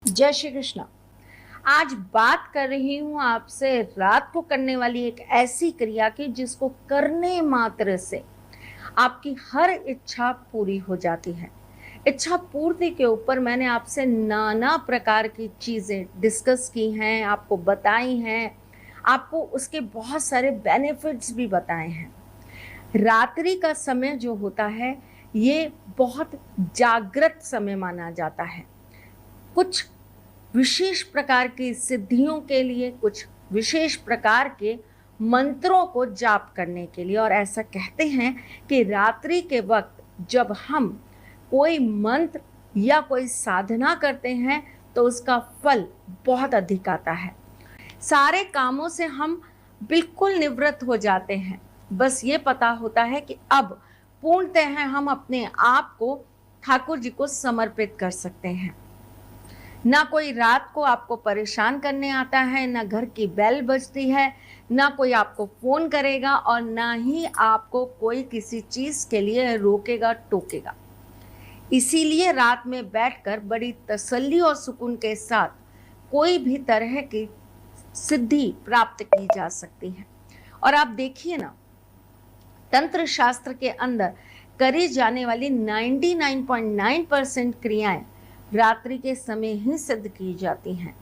जय श्री कृष्ण। आज बात कर रही हूँ आपसे रात को करने वाली एक ऐसी क्रिया की जिसको करने मात्र से आपकी हर इच्छा पूरी हो जाती है। इच्छा पूर्ति के ऊपर मैंने आपसे नाना प्रकार की चीजें डिस्कस की हैं, आपको बताई हैं, आपको उसके बहुत सारे बेनिफिट्स भी बताए हैं। रात्रि का समय जो होता है ये बहुत जागृत समय माना जाता है। कुछ विशेष प्रकार की सिद्धियों के लिए, कुछ विशेष प्रकार के मंत्रों को जाप करने के लिए। और ऐसा कहते हैं कि रात्रि के वक्त जब हम कोई मंत्र या कोई साधना करते हैं तो उसका फल बहुत अधिक आता है। सारे कामों से हम बिल्कुल निवृत्त हो जाते हैं। बस ये पता होता है कि अब पूर्णतः हम अपने आप को ठाकुर जी को समर्पित कर सकते हैं। ना कोई रात को आपको परेशान करने आता है, ना घर की बेल बजती है, ना कोई आपको फोन करेगा और ना ही आपको कोई किसी चीज के लिए रोकेगा टोकेगा। इसीलिए रात में बैठकर बड़ी तसल्ली और सुकून के साथ कोई भी तरह की सिद्धि प्राप्त की जा सकती है। और आप देखिए ना, तंत्र शास्त्र के अंदर करी जाने वाली 99.9% क्रियाएं रात्रि के समय ही सिद्ध की जाती हैं।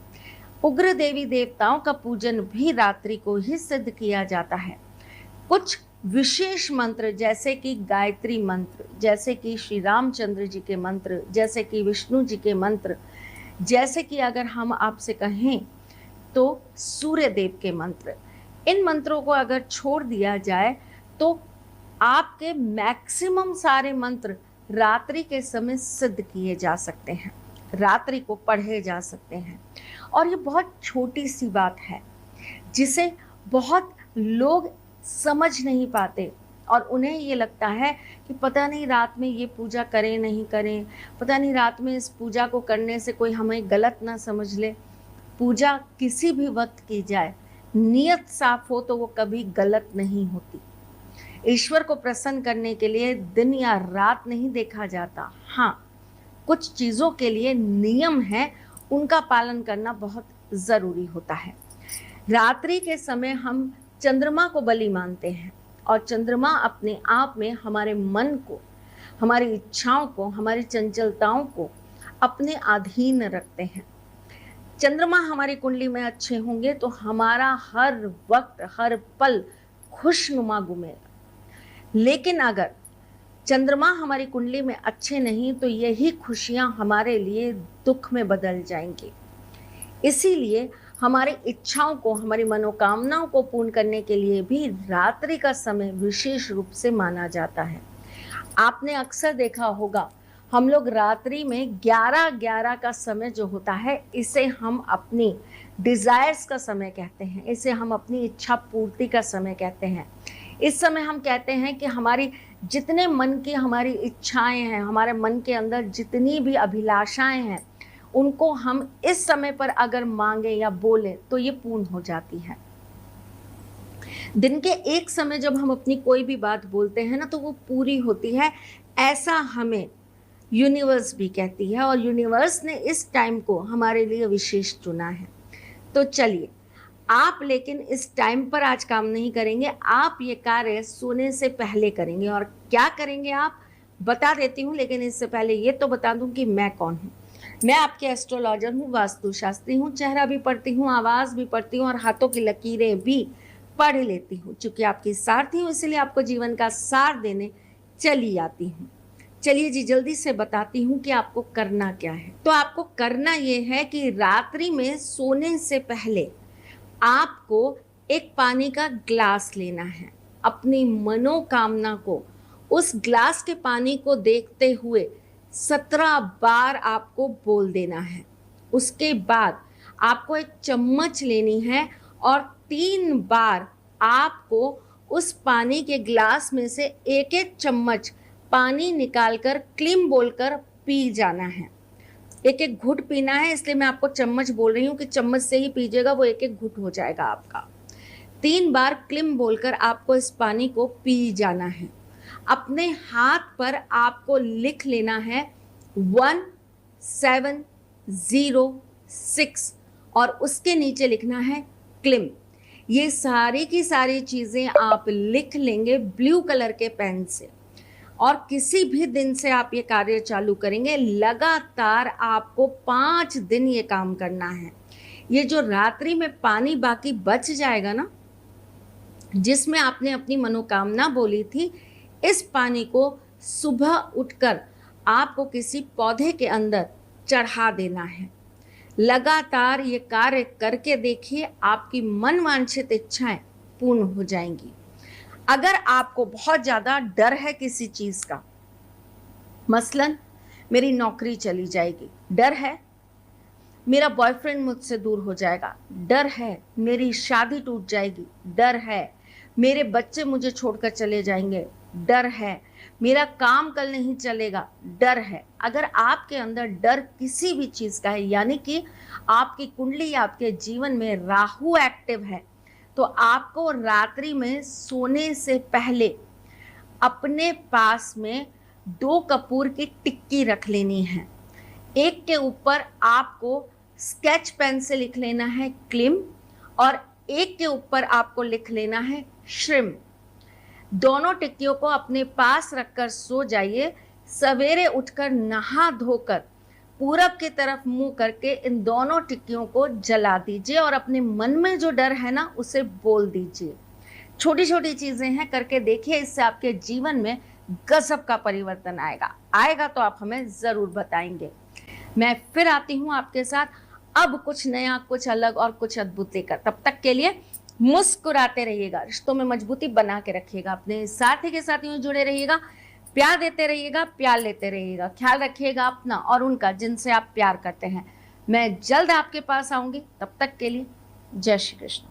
उग्र देवी देवताओं का पूजन भी रात्रि को ही सिद्ध किया जाता है। कुछ विशेष मंत्र जैसे कि गायत्री मंत्र, जैसे कि श्री रामचंद्र जी के मंत्र, जैसे कि विष्णु जी के मंत्र, जैसे कि अगर हम आपसे कहें तो सूर्य देव के मंत्र, इन मंत्रों को अगर छोड़ दिया जाए तो आपके मैक्सिमम सारे मंत्र रात्रि के समय सिद्ध किए जा सकते हैं, रात्रि को पढ़े जा सकते हैं। और ये बहुत छोटी सी बात है जिसे बहुत लोग समझ नहीं पाते और उन्हें ये लगता है कि पता नहीं रात में ये पूजा करें नहीं करें, पता नहीं रात में इस पूजा को करने से कोई हमें गलत ना समझ ले। पूजा किसी भी वक्त की जाए, नियत साफ हो तो वो कभी गलत नहीं होती। ईश्वर को प्रसन्न करने के लिए दिन या रात नहीं देखा जाता। हाँ, कुछ चीजों के लिए नियम है, उनका पालन करना बहुत जरूरी होता है। रात्रि के समय हम चंद्रमा को बलि मानते हैं और चंद्रमा अपने आप में हमारे मन को, हमारी इच्छाओं को, हमारी चंचलताओं को अपने अधीन रखते हैं। चंद्रमा हमारी कुंडली में अच्छे होंगे तो हमारा हर वक्त हर पल खुशनुमा घूमेगा। लेकिन अगर चंद्रमा हमारी कुंडली में अच्छे नहीं तो यही खुशियां हमारे लिए दुख में बदल जाएंगी। इसीलिए हमारी इच्छाओं को, हमारी मनोकामनाओं को पूर्ण करने के लिए भी रात्रि का समय विशेष रूप से माना जाता है। आपने अक्सर देखा होगा, हम लोग रात्रि में 11-11 का समय जो होता है, इसे हम अपनी डिजायर्स का समय कहते हैं, इसे हम अपनी इच्छा पूर्ति का समय कहते हैं। इस समय हम कहते हैं कि हमारी जितने मन की हमारी इच्छाएं हैं, हमारे मन के अंदर जितनी भी अभिलाषाएं हैं, उनको हम इस समय पर अगर मांगे या बोले तो ये पूर्ण हो जाती है। दिन के एक समय जब हम अपनी कोई भी बात बोलते हैं ना तो वो पूरी होती है, ऐसा हमें यूनिवर्स भी कहती है। और यूनिवर्स ने इस टाइम को हमारे लिए विशेष चुना है। तो चलिए, आप लेकिन इस टाइम पर आज काम नहीं करेंगे, आप ये कार्य सोने से पहले करेंगे। और क्या करेंगे आप बता देती हूँ, लेकिन इससे पहले ये तो बता दूं कि मैं कौन हूँ। मैं आपके एस्ट्रोलॉजर हूँ, वास्तुशास्त्री हूँ, चेहरा भी पढ़ती हूँ, आवाज भी पढ़ती हूँ और हाथों की लकीरें भी पढ़ लेती हूँ। चूंकि आपकी सारथी हूँ इसलिए आपको जीवन का सार देने चली आती हूँ। चलिए जी, जल्दी से बताती हूँ कि आपको करना क्या है। तो आपको करना ये है कि रात्रि में सोने से पहले आपको एक पानी का ग्लास लेना है। अपनी मनोकामना को उस ग्लास के पानी को देखते हुए 17 बार आपको बोल देना है। उसके बाद आपको एक चम्मच लेनी है और 3 बार आपको उस पानी के ग्लास में से एक एक चम्मच पानी निकालकर क्लीम बोलकर पी जाना है। एक एक घुट पीना है, इसलिए मैं आपको चम्मच बोल रही हूँ कि चम्मच से ही पीजिएगा, वो एक एक घुट हो जाएगा आपका। 3 बार क्लिम बोलकर आपको इस पानी को पी जाना है। अपने हाथ पर आपको लिख लेना है 1702 6 और उसके नीचे लिखना है क्लिम। ये सारी की सारी चीज़ें आप लिख लेंगे ब्लू कलर के पेन से, और किसी भी दिन से आप ये कार्य चालू करेंगे। लगातार आपको 5 दिन ये काम करना है। ये जो रात्रि में पानी बाकी बच जाएगा ना, जिसमें आपने अपनी मनोकामना बोली थी, इस पानी को सुबह उठकर आपको किसी पौधे के अंदर चढ़ा देना है। लगातार ये कार्य करके देखिए, आपकी मनवांछित इच्छाएं पूर्ण हो जाएंगी। अगर आपको बहुत ज़्यादा डर है किसी चीज़ का, मसलन मेरी नौकरी चली जाएगी, डर है मेरा बॉयफ्रेंड मुझसे दूर हो जाएगा, डर है मेरी शादी टूट जाएगी, डर है मेरे बच्चे मुझे छोड़कर चले जाएंगे, डर है मेरा काम कल नहीं चलेगा, डर है। अगर आपके अंदर डर किसी भी चीज़ का है, यानी कि आपकी कुंडली, आपके जीवन में राहु एक्टिव है, तो आपको रात्रि में सोने से पहले अपने पास में 2 कपूर की टिक्की रख लेनी है। एक के ऊपर आपको स्केच पेन से लिख लेना है क्लिम, और एक के ऊपर आपको लिख लेना है श्रिम। दोनों टिक्कियों को अपने पास रखकर सो जाइए। सवेरे उठकर नहा धोकर पूरब की तरफ मुंह करके इन दोनों टिक्कियों को जला दीजिए और अपने मन में जो डर है ना, उसे बोल दीजिए। छोटी छोटी चीजें हैं, करके देखिए, इससे आपके जीवन में गजब का परिवर्तन आएगा तो आप हमें जरूर बताएंगे। मैं फिर आती हूँ आपके साथ, अब कुछ नया, कुछ अलग और कुछ अद्भुत लेकर। तब तक के लिए मुस्कुराते रहिएगा, रिश्तों में मजबूती बना के रखिएगा, अपने साथी के साथ यूं जुड़े रहिएगा, प्यार देते रहिएगा, प्यार लेते रहिएगा। ख्याल रखिएगा अपना और उनका जिनसे आप प्यार करते हैं। मैं जल्द आपके पास आऊंगी, तब तक के लिए जय श्री कृष्ण।